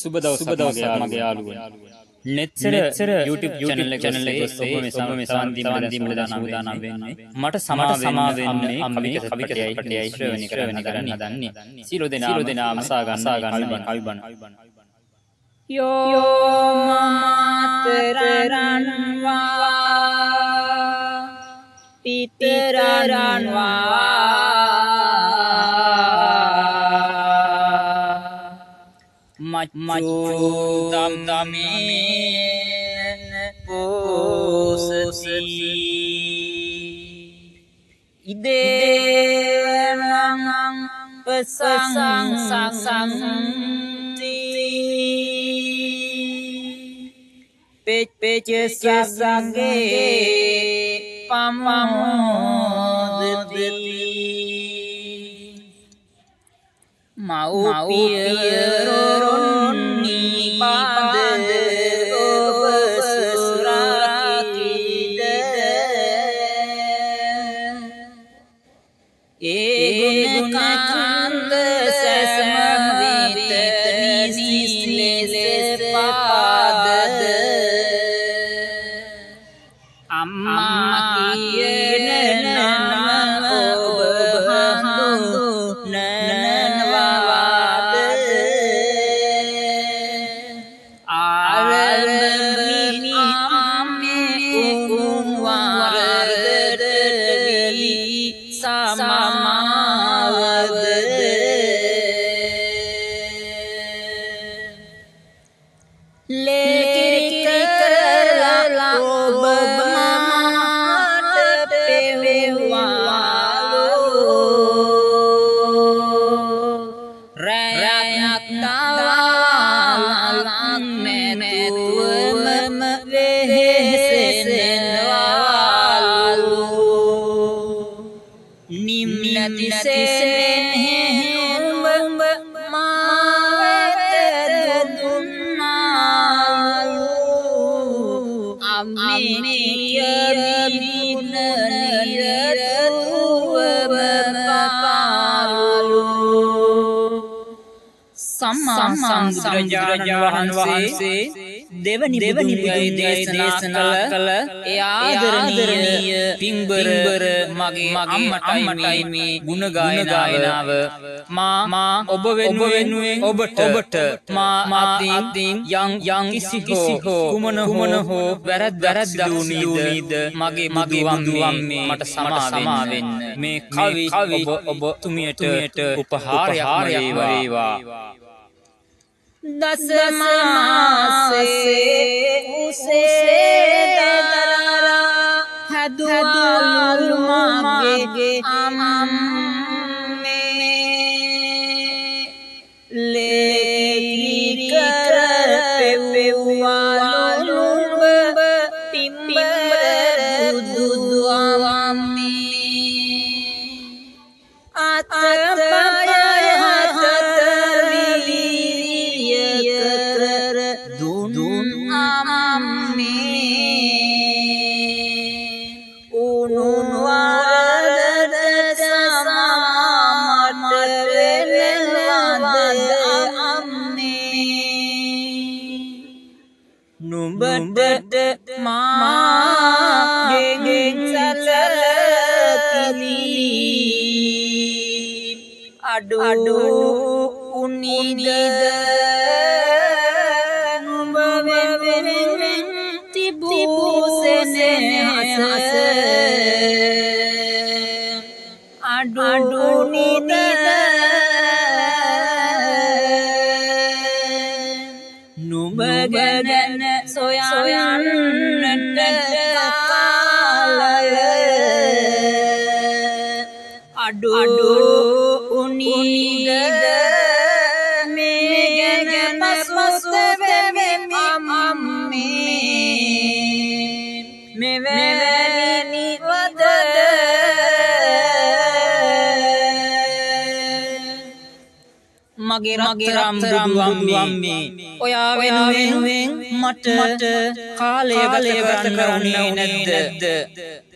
සුබ දවසක් මගේ යාළුවෝ. නෙත්සර YouTube channel එක ඔස්සේ ඔබ මේ සම්බන්ධ සූදානම් වෙන්නේ. මට සමා වෙන්නේ අම්මේ කවිකටයයි ශ්‍රවණය කරන්න හදන්නේ. සියලු දෙනාම අසා ගන්න කවි බණ. Yo materanwa piteranwa macam damin posasi idelang pesang sang Pecesage pamodati mau piyeron ni pade obsrakide egun samavit nisles pade Amma kiyena nama obhandu nanwade arabni amme ukunwaradi samamavade lekiri karla Rakyat tawalang metuwem vehesen walu Nimnati senen hehum mavetedun malu Amme kiyabina niratuwem palu සම්බුදුරජාණන් වහන්සේ දෙවනි බුදුන්ගේ දේශනා කළ ඒ ආදරණීය පින්බර මගේ අම්මටයි මේ ගුණ ගායනාව මා ඔබ වෙනුවෙන් ඔබට මා අතින් යම් කිසි හෝ කුමන හෝ වැරද්දක් දුනීද මගේ වම්මේ මට සමා වෙන්න මේ කවි ඔබ තුමියට උපහාරයක් වේවා Dasmase use dadara hadwalu mage amme lekiri karpewalu pimbara dudu amme atapaya Dun amme unun warada samamat velwada amme numbada ma geng salakili adu unida Adu nida numbagana soyan nakalaya adu unida megana pasutave amme meveni wada mage ram budu amme oya වෙනුවෙන් මට කාලය ගත කරන්නේ නැද්ද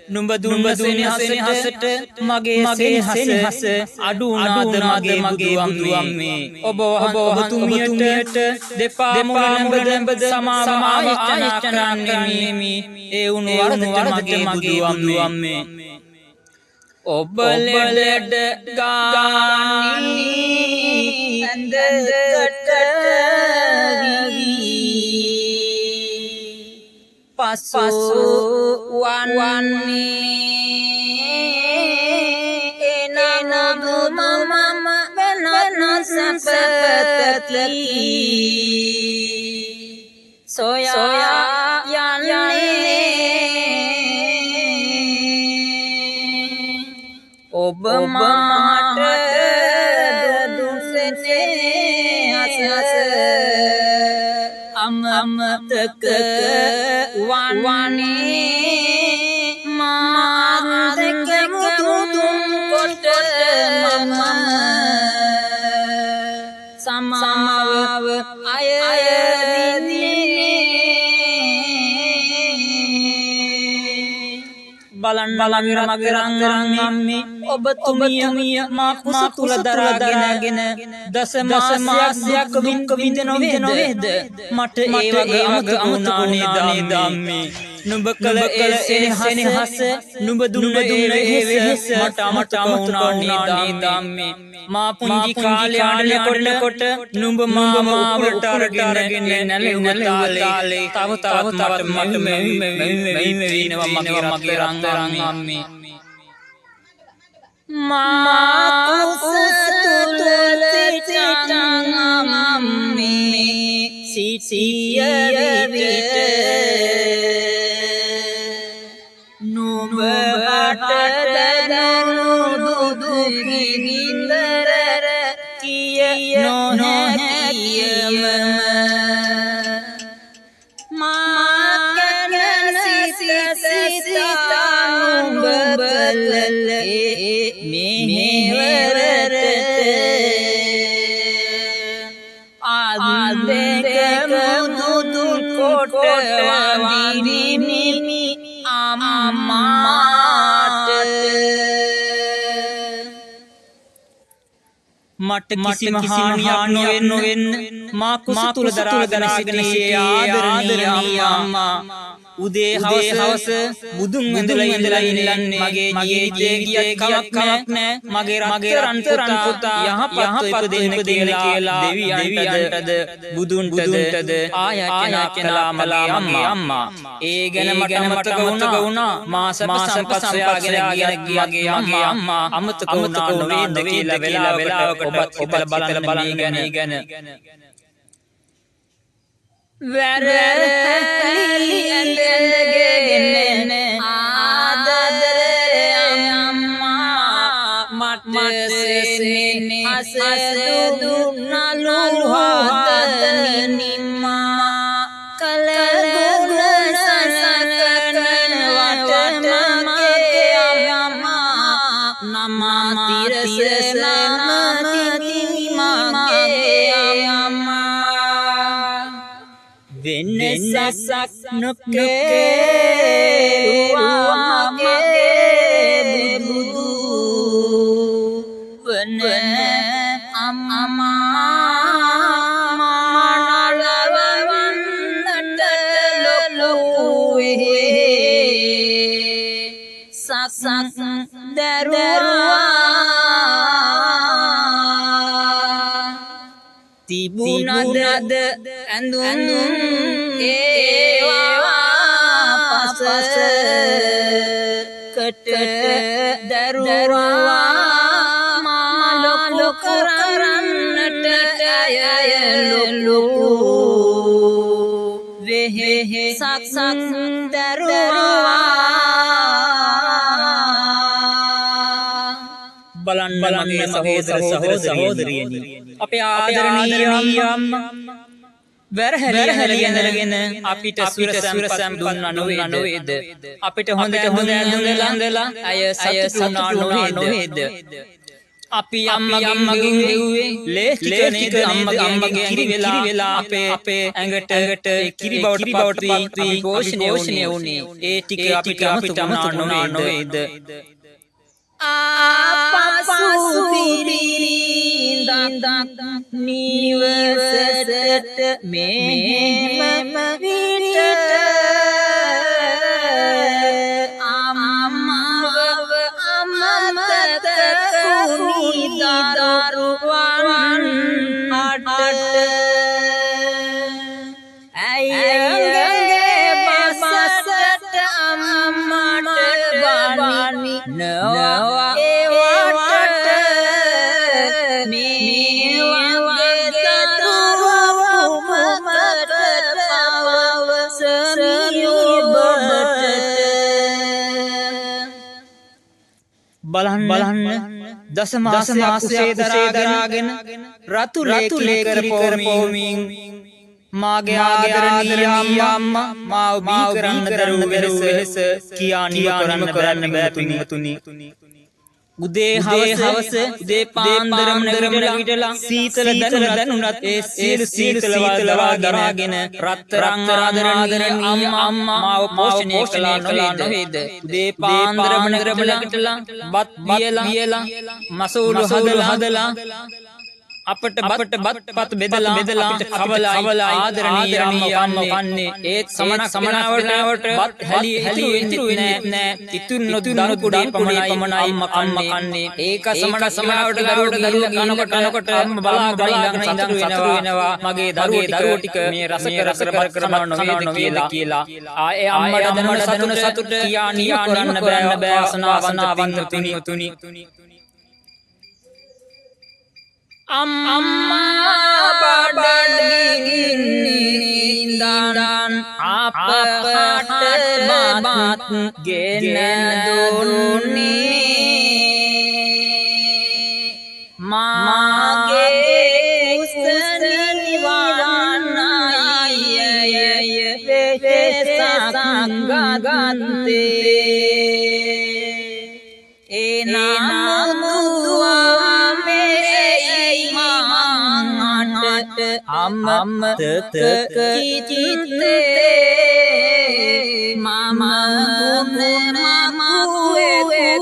නුඹ දුන්න සෙනෙහසට මගේ සෙනෙහස අඩු වුණාද මගේ බුදුම්මේ ඔබ ඔබතුමියට දෙපා මුලඹද සමාව ආයච්චනා කරන්නෙමි ඒ වුණ වරදට මගේ බුදුම්මේ ඔබ ලෙඩ ගානී ඇඳකට පසු වන්නේ එනනබු මම වෙනස සපතකි සොයා යන්නේ ඔබ මාට දුසෙනේ අසස අමතක වන්නේ මාදක මුතුම් කොට මම සමාව බලන් මගේ රංගන්නේ ඔබතුමිය මා කුස තුල දරාගෙන දස මාසයක් විඳ නොවේද මට ඒ වගේ අමතක වුණානේ ධම්මේ නුඹ කළ ඒ සෙනෙහස නුඹ දුන්න ඒ වෙහෙස මට අමතක වුණානේ ධම්මේ මා පුංචි කාලේ ආඩනකොට නුඹ මාවට අරගෙන නැලෙව්ව තාලේ තව මට වෙනවා මගේ රංගන්නේ මා කුස තුල සිටංගම්මේ සිටිය විට නුඹ අටට දුදු ගින්දර කිය නොහැකියම මාකන සිතා නුඹ බලලේ මෙහෙවරට ආදෙක මුදුන් කොට වඳිනිමි අම්මාට මට කිසිම හානියක් නොවෙන්න මා කුස තුල දරාගෙන සිටියේ ආදරණීය අම්මා උදේ හවස බුදුන් වඳලා ඉන්නේ මගේ ජීවිතේ ගිය කමක් නෑ මගේ රන් පුතා යහපත් දෙන්න කියලා දෙවියන්ටද බුදුන්ටද ආයාචනා මගේ අම්මා ඒ ගැන මට මතක වුණා මාස පස්සයාගෙන ගිය අම්මා අමතක වුණා නොවේද කියලා වෙලාවකට ඔබත් බලන්න ගැන වැරලි ඇඳගෙන ආදරේ අම්මා මට සෙනෙහස දුන්නලු හදනිම්මා කලගුණ සසකන වටම මගේ අම්මා නම තිරස නමති මගේ අම්මා වෙනසක් නොකේරුවා මගේ බුදු වන අම්මා මානලවන්නට ලොකුවේ සසක් දරුවා තිබුණද ඇඳුම් ඒවා පසස කට දරුවා මාලො කරන්නට අය ලොකු වෙහෙසක් දරුවා බලන්න මගේ සහෝදරියනි අපේ ආදරණීය අම්මා වැරහැලියනගෙන අපිට සුරසම් දුන්නා නොවේද අපිට හොඳ ඇඳලා අය සතුටු නොවේද අපි අම්මගෙන් ගෙව්වේ ලේස්තික අම්මගේ කිරි වෙලා අපේ ඇඟට කිරි බවට පත් වී පෝෂණය වුණේ ඒ ටික අපිට අමතක නොවේද ආපසු පිරිඳක් නිවසට මෙහෙම විට අම්මව අමතක කුනි දරුවන් අට ඇයගේ බසට අම්මට බනි නවා ඒවට මේ වගේ දරුවකුමකට පවසමියබට බලන්න දසමාසයේ දරාගෙන රතු ලේ කරපෝමින් මාගේ ආදරණීය අම්මා මාව බී කරන්න දරුව වෙනස කියා කරන්න බෑ පින්වතුනි උදේ හවස උදේ පාන්දරම නැගිටලා සීතල දැනුණත් ඒ සීතල දරාගෙන රත්තරන් ආදරණීය අම්මා මාව පෝෂණය කළා නොවේද උදේ පාන්දරම නැගිටලා බත් බියලා මසූලු හදලා අපට බත් බෙදලා අපිට කවලා ආදරණීය අම්මා වන්නේ ඒත් සමනාවට බත් හැලි ඉතුරු වෙන්නේ නෑ ඉතුරු නොදුන කුඩේ පමණයි අම්මා කන්නේ ඒක සමනාවට දරුවට කනකොට බලා ඉඳන් සතුටු වෙනවා මගේ දරුවෝ ටික මේ රස කරනවා නොවේද කියලා ආයේ අම්මට දනුන සතුට කියා කරන්න බෑ වාසනාවන්ත තුනි අම්මා බඩගින්න ඉඳන් අපට බත් ගෙන දුන්නේ මාගේ කුසනි වරණයි වෙසසක් ගත්තේ ඒ නාම දුවා අම්මතක චිත්තේ මම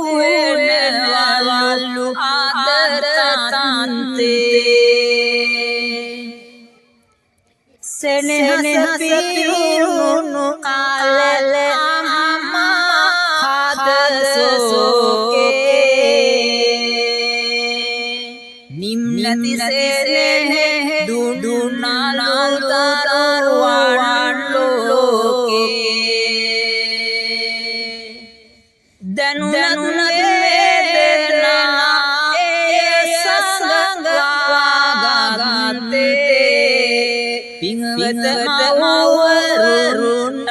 කුවලු ආදර තන්තේ සෙනෙහස පිරුණු කාලල අම්මා හදසෝකේ නිම්නති සෙනෙහ දුනාලුතරුවන් ලෝකේ දැනුන වේදනා ඒ සංගාගත්තේ පිංවත මවරුන්ට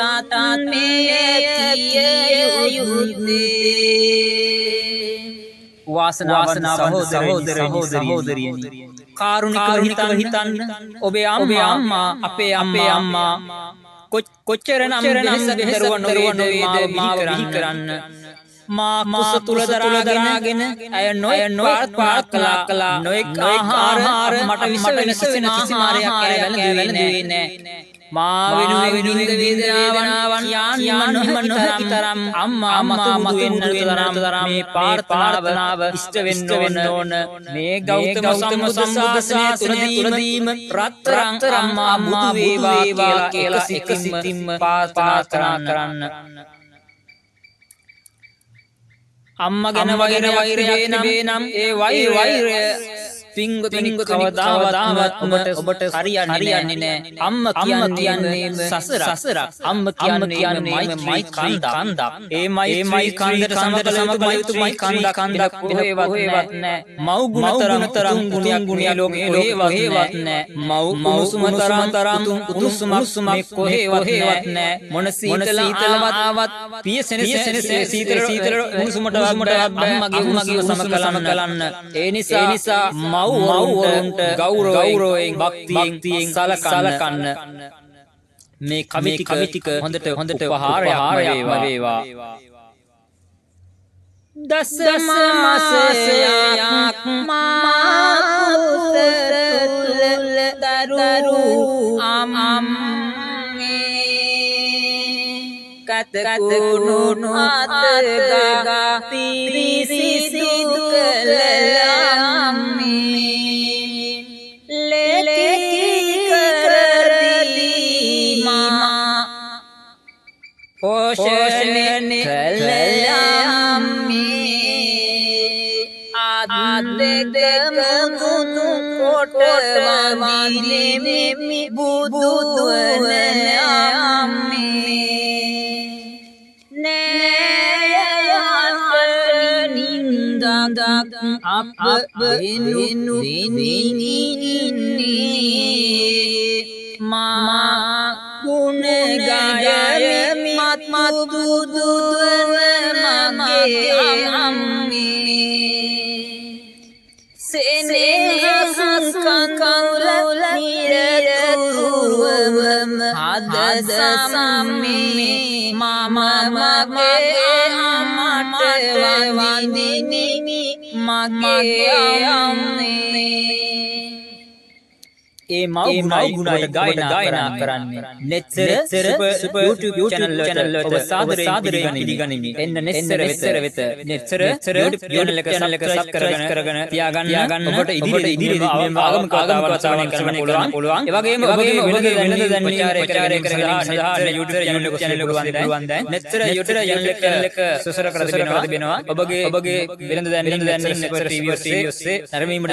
මේ කිය යුත්තේ වාසනාවන්ත සහෝදරියනි කාරුණිකව හිතන්න ඔබේ අම්මා අපේ අම්මා කොච්චරනම් දරුවන් නොවේද මාව බිහි කරන්න මා කුස තුල දරාගෙන අය නොයෙක් කළා නොයෙක් ආහාර මට විස වෙන කිසිම ආරයක් කෑවැළඳුවේ නෑ මා වෙනුවෙන් වේදනාවන් කියන්න නොහැකි තරම් අම්මා මතුවෙන්න තරම් මේ ප්‍රාර්ථනාව ඉෂ්ට වෙන්න ඕන මේ ගෞතම සම්බුද්ධ ශාසනය තුලදීම රත්තරන් අම්මා බුදු වේවා කියලා එක සිතින්ම ප්‍රාර්ථනා කරන්න අම්මා ගැන වෛරය නම් ඒ වෛරය පිංගුතුනි කවදාවත් ඔබට හරියන්නේ නෑ අම්මා කියන්නේ සසරක් අම්මා කියන්නේ මයි කන්දක් ඒ මයි කන්දට සමග යුතුමයි කන්දක් කොහෙවත් නෑ මව් ගුණතරම් ගුණයක් ලෝකේ කොහෙවත් නෑ මව් උණුසුමතරම් උණුසුමක් කොහෙවත් නෑ මොන සීතලවත් පිය සෙනස සීතල උණුසුමට අම්මගේ සම කලන්න ඒ නිසා මව්වරුන්ට ගෞරවයෙන් භක්තියෙන් සලකන්න මේ කවි ටික හොඳට උපහාරයක් වේවා දස මාසයක් මාකුස තුල දරු කතකුණු අතගා පිරිසිදු කළාමේ ලෙලකි කරදී මා පෝෂණය කළාමේ ආදෙදම මුතු කොට වඳිමි බුදුවනයාමේ අප වෙනු මා ගුණ ගායමි මතු දුදුවන මගේ අම්මේ සෙනෙහස කඳුල නිරතුරුවම හද සම්මේ මම මගේ අම්මට වඳිමි මගේ අම්මේ ඒ මව් ගුණයි ගායනා කරන්නේ නෙත්සර YouTube channel වලට ඔබ සාදරයෙන් පිළිගනිමි. එන්න නෙත්සර වෙත නෙත්සර YouTube channel එක subscribe කරගෙන තියාගන්න. ඔබට ඉදිරියේදී ආගමික කතාවන් කරන්න පුළුවන්. ඒ වගේම ඔබගේ වෙනද දැන් ප්‍රචාරය කරගෙන සඳහා YouTube channel එක පුළුවන් දැන් නෙත්සර YouTube channel එක සුසර කර දෙනවා. ඔබගේ වෙනද දැන් නෙත්සර TV ඔස්සේ ධර්මීමට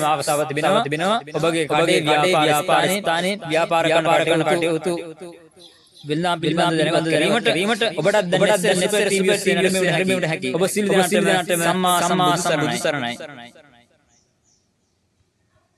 අවස්ථාවක් තිබෙනවා. ඔබගේ කඩේ ව්‍යාපාරස්ථානයේ ව්‍යාපාර කරන කටයුතු වෙළඳාම් පිළිබඳ දැනුවත් කිරීමට ඔබටත් දැන් නෙත්සර TV ඔස්සේ හැකියි. ඔබ සිල් දනාටම සම්මා සම්බුදු සරණයි.